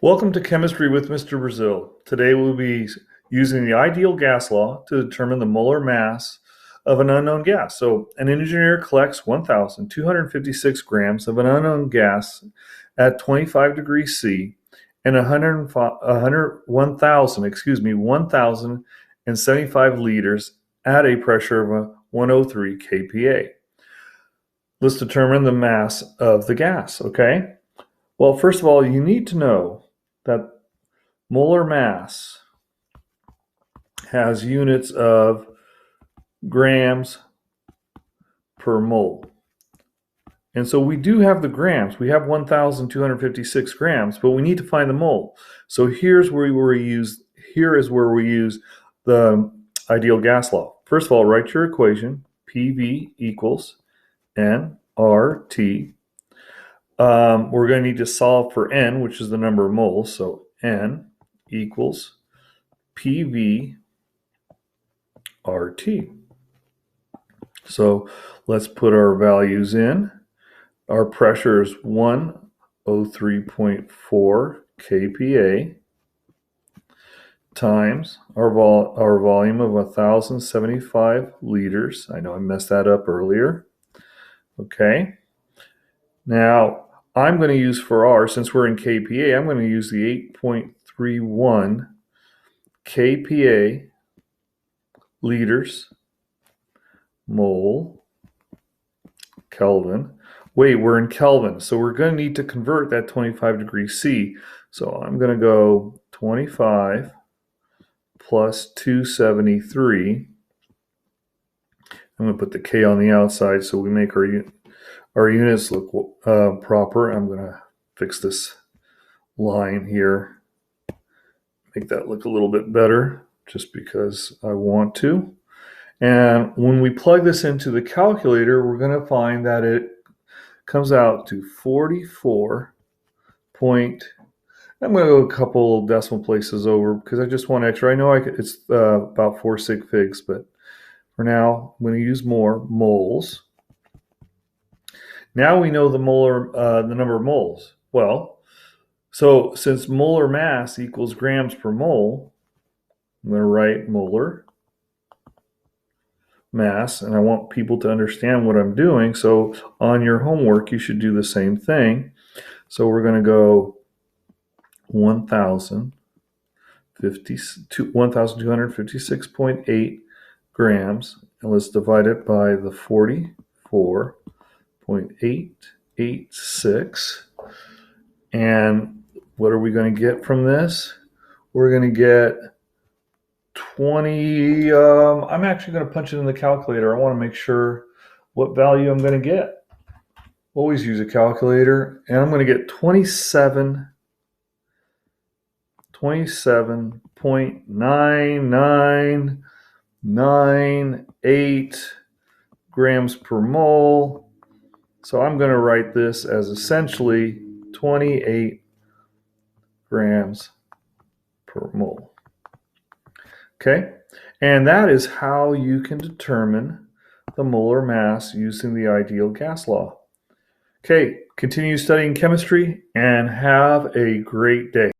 Welcome to Chemistry with Mr. Brazil. Today we'll be using the ideal gas law to determine the molar mass of an unknown gas. So an engineer collects 1,256 grams of an unknown gas at 25 degrees C and 1,075 liters at a pressure of 103 kPa. Let's determine the mass of the gas, okay? Well, first of all, you need to know that molar mass has units of grams per mole. And so we do have the grams. We have 1,256 grams, but we need to find the mole. So here is where we use the ideal gas law. First of all, write your equation. PV equals nRT. We're going to need to solve for n, which is the number of moles. So n equals PV RT. So let's put our values in. Our pressure is 103.4 kPa times our volume of 1,075 liters. I know I messed that up earlier. Okay. Now, I'm going to use for R, since we're in kPa, I'm going to use the 8.31 kPa liters mole Kelvin. Wait, we're in Kelvin, so we're going to need to convert that 25 degrees C. So I'm going to go 25 plus 273. I'm going to put the K on the outside so we make our units look proper. I'm going to fix this line here, make that look a little bit better just because I want to. And when we plug this into the calculator, we're going to find that it comes out to 44 point. I'm going to go a couple decimal places over because I just want extra. I know it's about 4 sig figs, but for now, I'm going to use more moles. Now we know the number of moles. Well, so since molar mass equals grams per mole, I'm going to write molar mass, and I want people to understand what I'm doing. So on your homework, you should do the same thing. So we're going to go 1,256.8 grams, and let's divide it by the 44.886. And what are we going to get from this? We're going to get 20. I'm actually going to punch it in the calculator. I want to make sure what value I'm going to get. Always use a calculator. And I'm going to get 27.9998 grams per mole. So I'm going to write this as essentially 28 grams per mole. Okay, and that is how you can determine the molar mass using the ideal gas law. Okay, continue studying chemistry and have a great day.